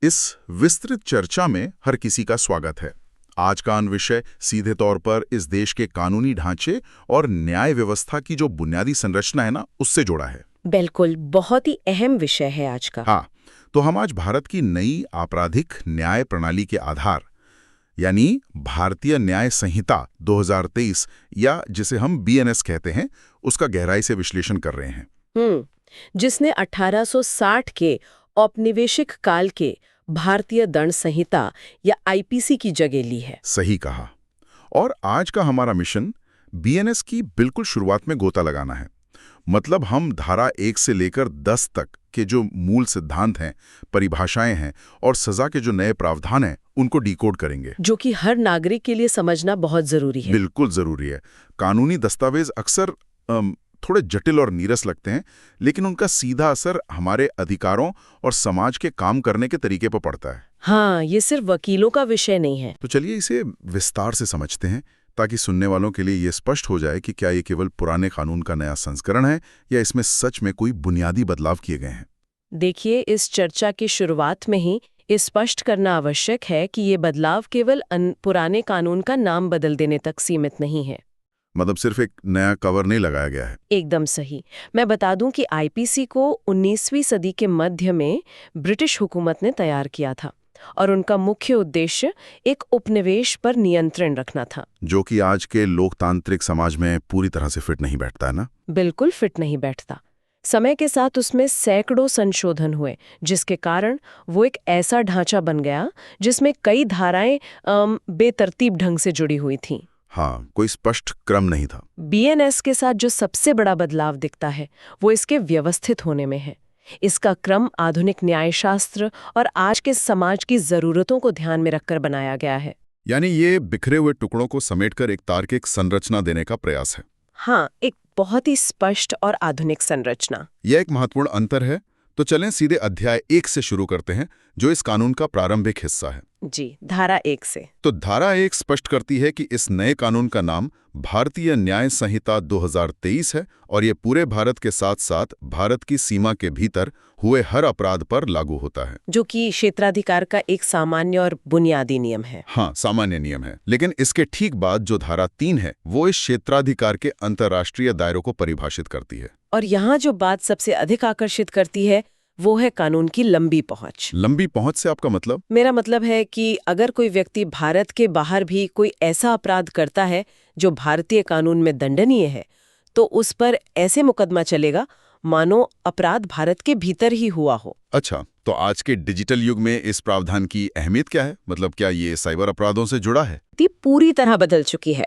इस विस्तृत चर्चा में हर किसी का स्वागत है। आज का विषय सीधे तौर पर इस देश के कानूनी ढांचे और न्याय व्यवस्था की जो बुनियादी संरचना है ना, उससे जुड़ा है। बिल्कुल, बहुत ही अहम विषय है आज का। हाँ, तो हम आज भारत की नई आपराधिक न्याय प्रणाली के आधार यानी भारतीय न्याय संहिता 2023 या जिसे हम BNS कहते हैं, उसका गहराई से विश्लेषण कर रहे हैं। जिसने 1860 के औपनिवेशिक काल के भारतीय दंड संहिता या IPC की जगह ली है। सही कहा। और आज का हमारा मिशन BNS की बिल्कुल शुरुआत में गोता लगाना है। मतलब हम धारा 1 से लेकर 10 तक के जो मूल सिद्धांत हैं, परिभाषाएं हैं और सजा के जो नए प्रावधान हैं, उनको डिकोड करेंगे। जो कि हर नागरिक के लिए समझना बहुत जरूरी है। बिल्कुल जरूरी है। कानूनी दस्तावेज अक्सर थोड़े जटिल और नीरस लगते हैं, लेकिन उनका सीधा असर हमारे अधिकारों और समाज के काम करने के तरीके पर पड़ता है। हाँ, ये सिर्फ वकीलों का विषय नहीं है। तो चलिए इसे विस्तार से समझते हैं, ताकि सुनने वालों के लिए ये स्पष्ट हो जाए कि क्या ये केवल पुराने कानून का नया संस्करण है या इसमें सच में कोई बुनियादी बदलाव किए गए हैं। देखिए, इस चर्चा की शुरुआत में ही स्पष्ट करना आवश्यक है कि ये बदलाव केवल पुराने कानून का नाम बदल देने तक सीमित नहीं है। मतलब सिर्फ एक नया कवर नहीं लगाया गया है। एकदम सही। मैं बता दूं कि IPC को 19वीं सदी के मध्य में ब्रिटिश हुकूमत ने तैयार किया था और उनका मुख्य उद्देश्य एक उपनिवेश पर नियंत्रण रखना था, जो कि आज के लोकतांत्रिक समाज में पूरी तरह से फिट नहीं बैठता है ना। बिल्कुल फिट नहीं बैठता। समय के साथ उसमें सैकड़ों संशोधन हुए, जिसके कारण वो एक ऐसा ढांचा बन गया जिसमें कई धाराएं बेतरतीब ढंग से जुड़ी हुई थीं। हाँ, कोई स्पष्ट क्रम नहीं था। BNS के साथ जो सबसे बड़ा बदलाव दिखता है वो इसके व्यवस्थित होने में है। इसका क्रम आधुनिक न्यायशास्त्र और आज के समाज की जरूरतों को ध्यान में रखकर बनाया गया है। यानी ये बिखरे हुए टुकड़ों को समेटकर एक तार्किक संरचना देने का प्रयास है। हाँ, एक बहुत ही स्पष्ट और आधुनिक संरचना। यह एक महत्वपूर्ण अंतर है। तो चलें सीधे अध्याय 1 से शुरू करते हैं, जो इस कानून का प्रारंभिक हिस्सा है। जी, धारा 1 से। तो धारा 1 स्पष्ट करती है कि इस नए कानून का नाम भारतीय न्याय संहिता 2023 है और ये पूरे भारत के साथ साथ भारत की सीमा के भीतर हुए हर अपराध पर लागू होता है, जो कि क्षेत्राधिकार का एक सामान्य और बुनियादी नियम है। हाँ, सामान्य नियम है। लेकिन इसके ठीक बाद जो धारा 3 है, वो इस क्षेत्राधिकार के अंतर्राष्ट्रीय दायरों को परिभाषित करती है। और यहाँ जो बात सबसे अधिक आकर्षित करती है वो है कानून की लंबी पहुंच। लंबी पहुंच से आपका मतलब? मेरा मतलब है कि अगर कोई व्यक्ति भारत के बाहर भी कोई ऐसा अपराध करता है जो भारतीय कानून में दंडनीय है, तो उस पर ऐसे मुकदमा चलेगा मानो अपराध भारत के भीतर ही हुआ हो। अच्छा, तो आज के डिजिटल युग में इस प्रावधान की अहमियत क्या है? मतलब क्या ये साइबर अपराधों से जुड़ा है? पूरी तरह बदल चुकी है।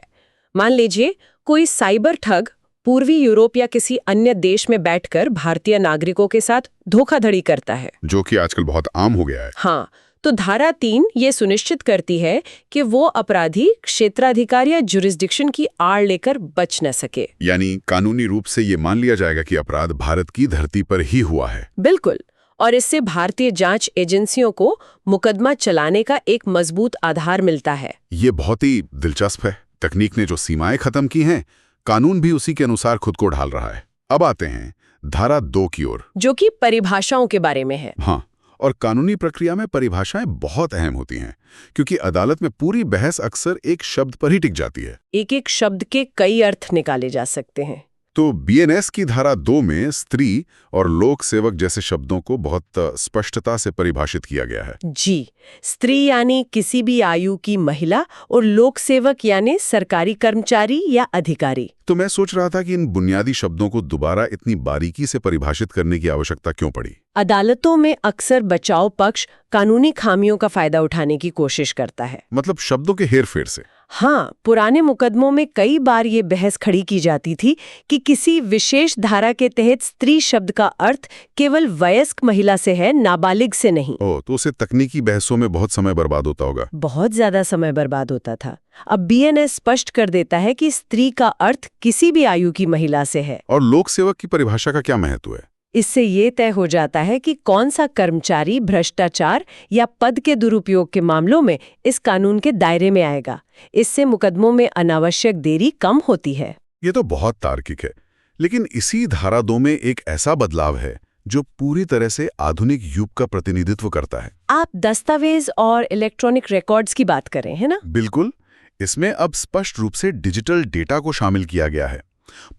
मान लीजिए कोई साइबर ठग पूर्वी यूरोप या किसी अन्य देश में बैठकर भारतीय नागरिकों के साथ धोखाधड़ी करता है, जो कि आजकल बहुत आम हो गया है। हाँ, तो धारा 3 ये सुनिश्चित करती है कि वो अपराधी क्षेत्राधिकार या जुरिस्डिक्शन की आड़ लेकर बच न सके। यानी कानूनी रूप से ये मान लिया जाएगा कि अपराध भारत की धरती पर ही हुआ है। बिल्कुल। और इससे भारतीय जांच एजेंसियों को मुकदमा चलाने का एक मजबूत आधार मिलता है। ये बहुत ही दिलचस्प है। तकनीक ने जो सीमाएं खत्म की हैं, कानून भी उसी के अनुसार खुद को ढाल रहा है। अब आते हैं धारा 2 की ओर, जो कि परिभाषाओं के बारे में है। हाँ, और कानूनी प्रक्रिया में परिभाषाएं बहुत अहम होती हैं, क्योंकि अदालत में पूरी बहस अक्सर एक शब्द पर ही टिक जाती है। एक एक शब्द के कई अर्थ निकाले जा सकते हैं। तो BNS की धारा 2 में स्त्री और लोक सेवक जैसे शब्दों को बहुत स्पष्टता से परिभाषित किया गया है। जी, स्त्री यानी किसी भी आयु की महिला और लोक सेवक यानी सरकारी कर्मचारी या अधिकारी। तो मैं सोच रहा था कि इन बुनियादी शब्दों को दोबारा इतनी बारीकी से परिभाषित करने की आवश्यकता क्यों पड़ी? अदालतों में अक्सर बचाव पक्ष कानूनी खामियों का फायदा उठाने की कोशिश करता है। मतलब शब्दों के हेरफेर से? हाँ, पुराने मुकदमों में कई बार ये बहस खड़ी की जाती थी कि किसी विशेष धारा के तहत स्त्री शब्द का अर्थ केवल वयस्क महिला से है, नाबालिग से नहीं। ओह, तो उसे तकनीकी बहसों में बहुत समय बर्बाद होता होगा। बहुत ज्यादा समय बर्बाद होता था। अब BNS स्पष्ट कर देता है कि स्त्री का अर्थ किसी भी आयु की महिला से है। और लोक सेवक की परिभाषा का क्या महत्व है? इससे ये तय हो जाता है कि कौन सा कर्मचारी भ्रष्टाचार या पद के दुरुपयोग के मामलों में इस कानून के दायरे में आएगा। इससे मुकदमों में अनावश्यक देरी कम होती है। ये तो बहुत तार्किक है। लेकिन इसी धारा 2 में एक ऐसा बदलाव है जो पूरी तरह से आधुनिक युग का प्रतिनिधित्व करता है। आप दस्तावेज और इलेक्ट्रॉनिक रिकॉर्ड्स की बात कर रहे हैं ना? बिल्कुल। इसमें अब स्पष्ट रूप से डिजिटल डेटा को शामिल किया गया है।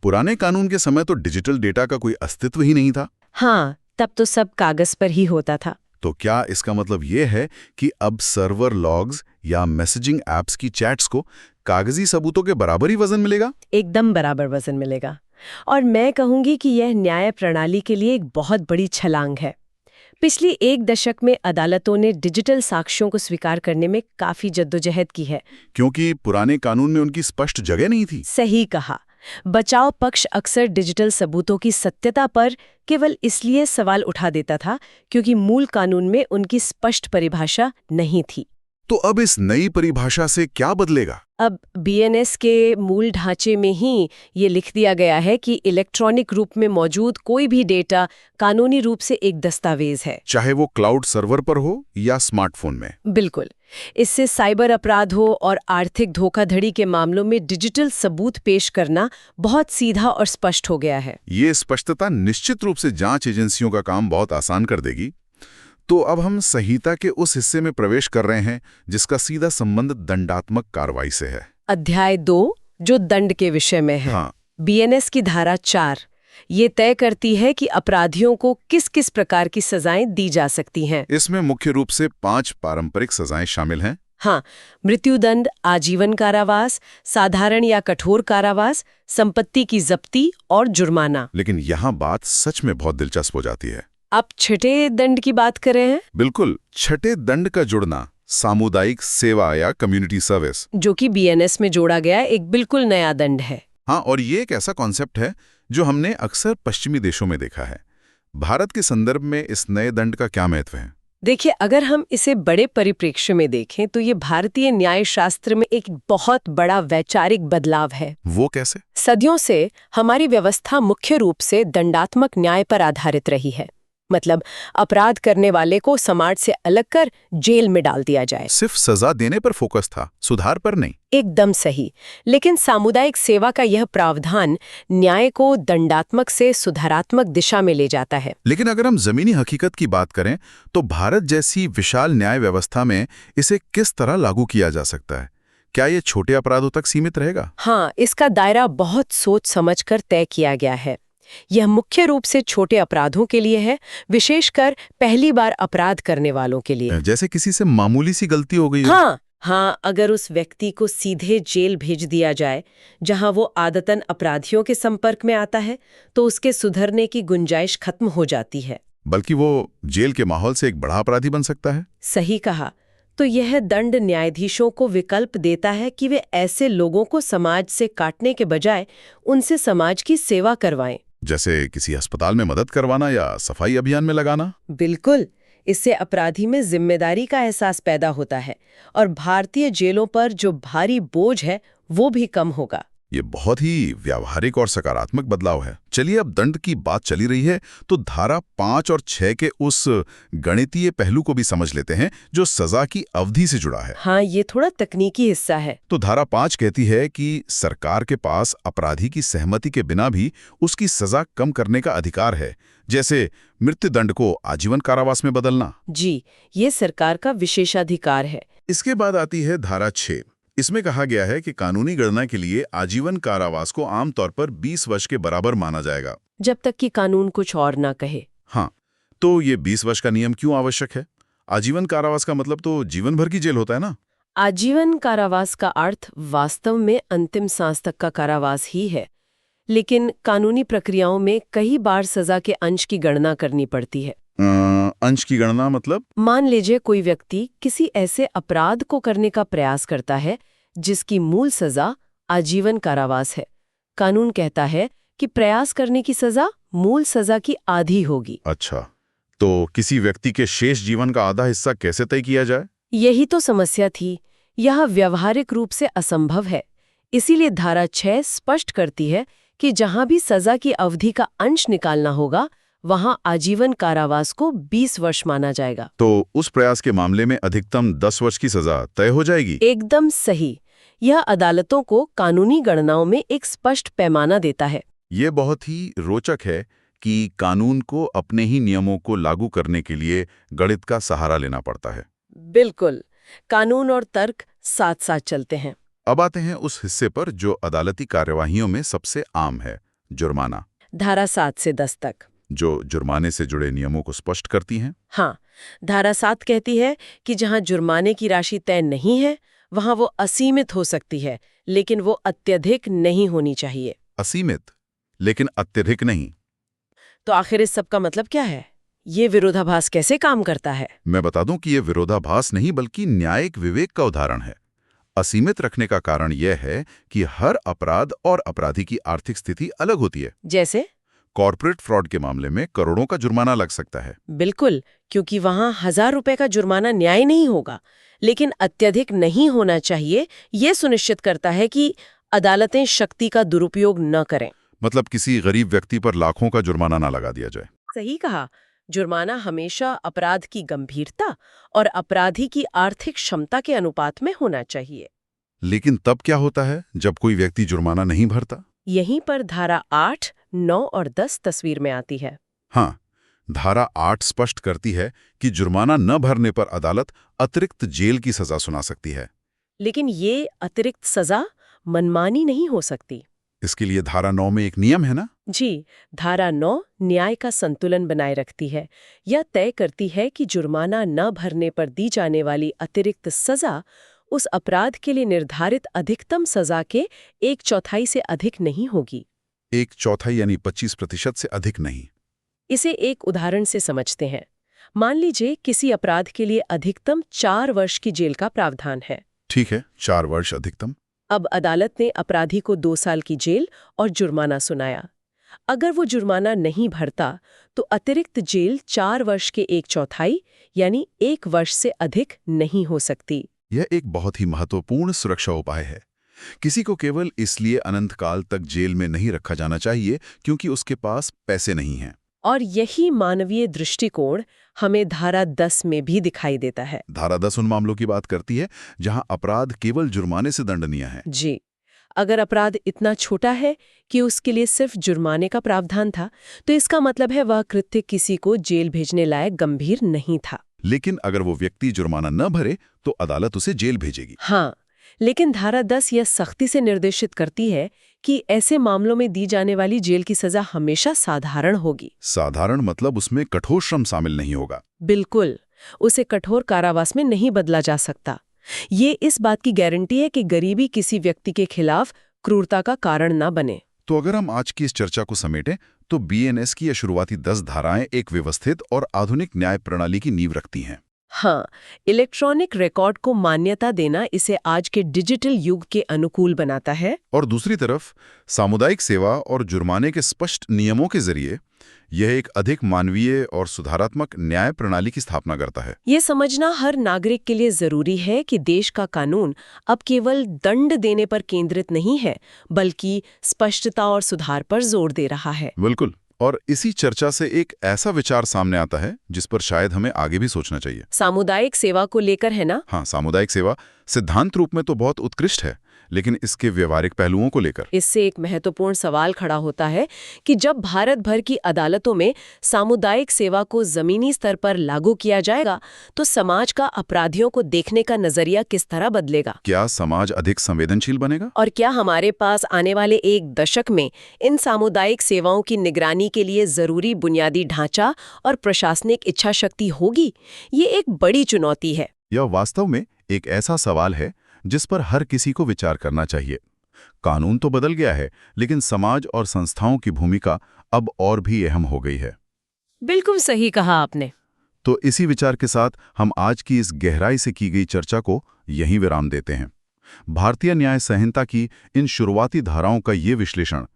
पुराने कानून के समय तो डिजिटल डेटा का कोई अस्तित्व ही नहीं था। हाँ, तब तो सब कागज पर ही होता था। तो क्या इसका मतलब ये है कि अब सर्वर लॉग्स या मैसेजिंग ऐप्स की चैट्स को कागजी सबूतों के बराबर ही वजन मिलेगा? एकदम बराबर वजन मिलेगा। और मैं कहूंगी कि यह न्याय प्रणाली के लिए एक बहुत बड़ी छलांग है। पिछली एक दशक में अदालतों ने डिजिटल साक्ष्यों को स्वीकार करने में काफी जद्दोजहद की है। क्योंकि पुराने कानून में उनकी स्पष्ट जगह नहीं थी। सही कहा। बचाव पक्ष अक्सर डिजिटल सबूतों की सत्यता पर केवल इसलिए सवाल उठा देता था क्योंकि मूल कानून में उनकी स्पष्ट परिभाषा नहीं थी। तो अब इस नई परिभाषा से क्या बदलेगा? अब बीएनएस के मूल ढांचे में ही ये लिख दिया गया है कि इलेक्ट्रॉनिक रूप में मौजूद कोई भी डेटा कानूनी रूप से एक दस्तावेज है, चाहे वो क्लाउड सर्वर पर हो या स्मार्टफोन में। बिल्कुल। इससे साइबर अपराधों और आर्थिक धोखाधड़ी के मामलों में डिजिटल सबूत पेश करना बहुत सीधा और स्पष्ट हो गया है। ये स्पष्टता निश्चित रूप से जांच एजेंसियों का काम बहुत आसान कर देगी। तो अब हम संहिता के उस हिस्से में प्रवेश कर रहे हैं जिसका सीधा संबंध दंडात्मक कार्रवाई से है। अध्याय 2 जो दंड के विषय में है। हाँ। बीएनएस की धारा 4 ये तय करती है कि अपराधियों को किस किस प्रकार की सजाएं दी जा सकती हैं। इसमें मुख्य रूप से 5 पारंपरिक सजाएं शामिल हैं। हाँ, मृत्युदंड, आजीवन कारावास, साधारण या कठोर कारावास, संपत्ति की जब्ती और जुर्माना। लेकिन यहाँ बात सच में बहुत दिलचस्प हो जाती है। आप छठे दंड की बात कर रहे हैं? बिल्कुल। छठे दंड का जुड़ना सामुदायिक सेवा या कम्युनिटी सर्विस, जो कि बीएनएस में जोड़ा गया एक बिल्कुल नया दंड है। हाँ, और ये एक ऐसा कॉन्सेप्ट है जो हमने अक्सर पश्चिमी देशों में देखा है। भारत के संदर्भ में इस नए दंड का क्या महत्व है? देखिए, अगर हम इसे बड़े परिप्रेक्ष्य में देखें तो ये भारतीय न्याय शास्त्र में एक बहुत बड़ा वैचारिक बदलाव है। वो कैसे? सदियों से हमारी व्यवस्था मुख्य रूप से दंडात्मक न्याय पर आधारित रही है। मतलब अपराध करने वाले को समाज से अलग कर जेल में डाल दिया जाए। सिर्फ सजा देने पर फोकस था, सुधार पर नहीं। एकदम सही। लेकिन सामुदायिक सेवा का यह प्रावधान न्याय को दंडात्मक से सुधारात्मक दिशा में ले जाता है। लेकिन अगर हम जमीनी हकीकत की बात करें तो भारत जैसी विशाल न्याय व्यवस्था में इसे किस तरह लागू किया जा सकता है? क्या ये छोटे अपराधों तक सीमित रहेगा? हाँ, इसका दायरा बहुत सोच समझकर तय किया गया है। यह मुख्य रूप से छोटे अपराधों के लिए है, विशेषकर पहली बार अपराध करने वालों के लिए। जैसे किसी से मामूली सी गलती हो गई हो। हाँ, अगर उस व्यक्ति को सीधे जेल भेज दिया जाए जहां वो आदतन अपराधियों के संपर्क में आता है, तो उसके सुधरने की गुंजाइश खत्म हो जाती है। बल्कि वो जेल के माहौल से एक बड़ा अपराधी बन सकता है। सही कहा। तो यह दंड न्यायाधीशों को विकल्प देता है कि वे ऐसे लोगों को समाज से काटने के बजाय उनसे समाज की सेवा करवाएं। जैसे किसी अस्पताल में मदद करवाना या सफाई अभियान में लगाना। बिल्कुल। इससे अपराधी में जिम्मेदारी का एहसास पैदा होता है और भारतीय जेलों पर जो भारी बोझ है वो भी कम होगा। ये बहुत ही व्यावहारिक और सकारात्मक बदलाव है। चलिए, अब दंड की बात चली रही है तो धारा 5 और 6 के उस गणितीय पहलू को भी समझ लेते हैं जो सजा की अवधि से जुड़ा है। हाँ, ये थोड़ा तकनीकी हिस्सा है। तो धारा 5 कहती है कि सरकार के पास अपराधी की सहमति के बिना भी उसकी सजा कम करने का अधिकार है, जैसे मृत्युदंड को आजीवन कारावास में बदलना। जी, ये सरकार का विशेषाधिकार है। इसके बाद आती है धारा 6। इसमें कहा गया है कि कानूनी गणना के लिए आजीवन कारावास को आमतौर पर 20 वर्ष के बराबर माना जाएगा, जब तक कि कानून कुछ और ना कहे। हाँ, तो ये 20 वर्ष का नियम क्यों आवश्यक है? आजीवन कारावास का मतलब तो जीवन भर की जेल होता है ना? आजीवन कारावास का अर्थ वास्तव में अंतिम सांस तक का कारावास ही है, लेकिन कानूनी प्रक्रियाओं में कई बार सजा के अंश की गणना करनी पड़ती है। अंश की गणना मतलब? मान लीजिए कोई व्यक्ति किसी ऐसे अपराध को करने का प्रयास करता है जिसकी मूल सजा आजीवन कारावास है। कानून कहता है कि प्रयास करने की सजा मूल सजा की आधी होगी। अच्छा, तो किसी व्यक्ति के शेष जीवन का आधा हिस्सा कैसे तय किया जाए? यही तो समस्या थी। यह व्यावहारिक रूप से असंभव है। इसीलिए धारा 6 स्पष्ट करती है कि जहां भी सजा की अवधि का अंश निकालना होगा वहां आजीवन कारावास को 20 वर्ष माना जाएगा। तो उस प्रयास के मामले में अधिकतम 10 वर्ष की सजा तय हो जाएगी। एकदम सही। यह अदालतों को कानूनी गणनाओं में एक स्पष्ट पैमाना देता है। ये बहुत ही रोचक है कि कानून को अपने ही नियमों को लागू करने के लिए गणित का सहारा लेना पड़ता है। बिल्कुल, कानून और तर्क साथ साथ चलते हैं। अब आते हैं उस हिस्से पर जो अदालती कार्यवाहियों में सबसे आम है, जुर्माना। धारा 7 से 10 तक। जो जुर्माने से जुड़े नियमों को स्पष्ट करती हैं। हाँ, धारा 7 कहती है कि जहां जुर्माने की राशि तय नहीं है वहां वो असीमित हो सकती है, लेकिन वो अत्यधिक नहीं होनी चाहिए। असीमित, लेकिन अत्यधिक नहीं। तो आखिर इस सब का मतलब क्या है? ये विरोधाभास कैसे काम करता है? मैं बता दूं कि ये विरोधाभास नहीं बल्कि न्यायिक विवेक का उदाहरण है। असीमित रखने का कारण यह है कि हर अपराध और अपराधी की आर्थिक स्थिति अलग होती है। जैसे कॉर्पोरेट फ्रॉड के मामले में करोड़ों का जुर्माना लग सकता है। बिल्कुल, क्योंकि वहां 1000 रुपए का जुर्माना न्याय नहीं होगा, लेकिन अत्यधिक नहीं होना चाहिए। ये सुनिश्चित करता है कि अदालतें शक्ति का दुरुपयोग न करें। मतलब किसी गरीब व्यक्ति पर लाखों का जुर्माना ना लगा दिया जाए। सही कहा। जुर्माना हमेशा अपराध की गंभीरता और अपराधी की आर्थिक क्षमता के अनुपात में होना चाहिए। लेकिन तब क्या होता है जब कोई व्यक्ति जुर्माना नहीं भरता? यहीं पर धारा 8, 9 और 10 तस्वीर में आती है। हाँ, धारा 8 स्पष्ट करती है कि जुर्माना न भरने पर अदालत अतिरिक्त जेल की सजा सुना सकती है। लेकिन ये अतिरिक्त सजा मनमानी नहीं हो सकती। इसके लिए धारा 9 में एक नियम है ना? जी, धारा 9 न्याय का संतुलन बनाए रखती है। यह तय करती है कि जुर्माना न भरने पर दी जाने वाली अतिरिक्त सजा उस अपराध के लिए निर्धारित अधिकतम सजा के 1/4 से अधिक नहीं होगी। 1/4 यानी 25% से अधिक नहीं। इसे एक उदाहरण से समझते हैं। मान लीजिए किसी अपराध के लिए अधिकतम 4 वर्ष की जेल का प्रावधान है। ठीक है, 4 वर्ष अधिकतम। अब अदालत ने अपराधी को 2 साल की जेल और जुर्माना सुनाया। अगर वो जुर्माना नहीं भरता तो अतिरिक्त जेल 4 वर्ष के 1/4 यानी 1 वर्ष से अधिक नहीं हो सकती। यह एक बहुत ही महत्वपूर्ण सुरक्षा उपाय है। किसी को केवल इसलिए अनंत काल तक जेल में नहीं रखा जाना चाहिए क्योंकि उसके पास पैसे नहीं हैं। और यही मानवीय दृष्टिकोण हमें धारा 10 में भी दिखाई देता है। धारा 10 उन मामलों की बात करती है जहां अपराध केवल जुर्माने से दंडनीय है। जी, अगर अपराध इतना छोटा है कि उसके लिए सिर्फ जुर्माने का प्रावधान था, तो इसका मतलब है वह कृत्य किसी को जेल भेजने लायक गंभीर नहीं था। लेकिन अगर वो व्यक्ति जुर्माना न भरे तो अदालत उसे जेल भेजेगी। हाँ, लेकिन धारा 10 यह सख्ती से निर्देशित करती है कि ऐसे मामलों में दी जाने वाली जेल की सजा हमेशा साधारण होगी। साधारण मतलब उसमें कठोर श्रम शामिल नहीं होगा। बिल्कुल, उसे कठोर कारावास में नहीं बदला जा सकता। ये इस बात की गारंटी है कि गरीबी किसी व्यक्ति के खिलाफ क्रूरता का कारण ना बने। तो अगर हम आज की इस चर्चा को समेटें तो बीएनएस की ये शुरुआती 10 धाराएं एक व्यवस्थित और आधुनिक न्याय प्रणाली की नींव रखती हैं। हाँ, इलेक्ट्रॉनिक रिकॉर्ड को मान्यता देना इसे आज के डिजिटल युग के अनुकूल बनाता है। और दूसरी तरफ सामुदायिक सेवा और जुर्माने के स्पष्ट नियमों के जरिए यह एक अधिक मानवीय और सुधारात्मक न्याय प्रणाली की स्थापना करता है। ये समझना हर नागरिक के लिए जरूरी है कि देश का कानून अब केवल दंड देने पर केंद्रित नहीं है, बल्कि स्पष्टता और सुधार पर जोर दे रहा है। बिल्कुल। और इसी चर्चा से एक ऐसा विचार सामने आता है जिस पर शायद हमें आगे भी सोचना चाहिए। सामुदायिक सेवा को लेकर, है ना? हाँ, सामुदायिक सेवा सिद्धांत रूप में तो बहुत उत्कृष्ट है, लेकिन इसके व्यवहारिक पहलुओं को लेकर इससे एक महत्वपूर्ण सवाल खड़ा होता है कि जब भारत भर की अदालतों में सामुदायिक सेवा को जमीनी स्तर पर लागू किया जाएगा तो समाज का अपराधियों को देखने का नजरिया किस तरह बदलेगा? क्या समाज अधिक संवेदनशील बनेगा? और क्या हमारे पास आने वाले एक दशक में इन सामुदायिक सेवाओं की निगरानी के लिए जरूरी बुनियादी ढांचा और प्रशासनिक इच्छा शक्ति होगी? ये एक बड़ी चुनौती है। यह वास्तव में एक ऐसा सवाल है जिस पर हर किसी को विचार करना चाहिए। कानून तो बदल गया है, लेकिन समाज और संस्थाओं की भूमिका अब और भी अहम हो गई है। बिल्कुल सही कहा आपने। तो इसी विचार के साथ हम आज की इस गहराई से की गई चर्चा को यहीं विराम देते हैं। भारतीय न्याय संहिता की इन शुरुआती धाराओं का ये विश्लेषण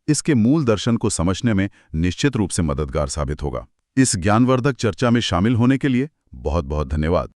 इसके मूल दर्शन को समझने में निश्चित रूप से मददगार साबित होगा। इस ज्ञानवर्धक चर्चा में शामिल होने के लिए बहुत बहुत धन्यवाद।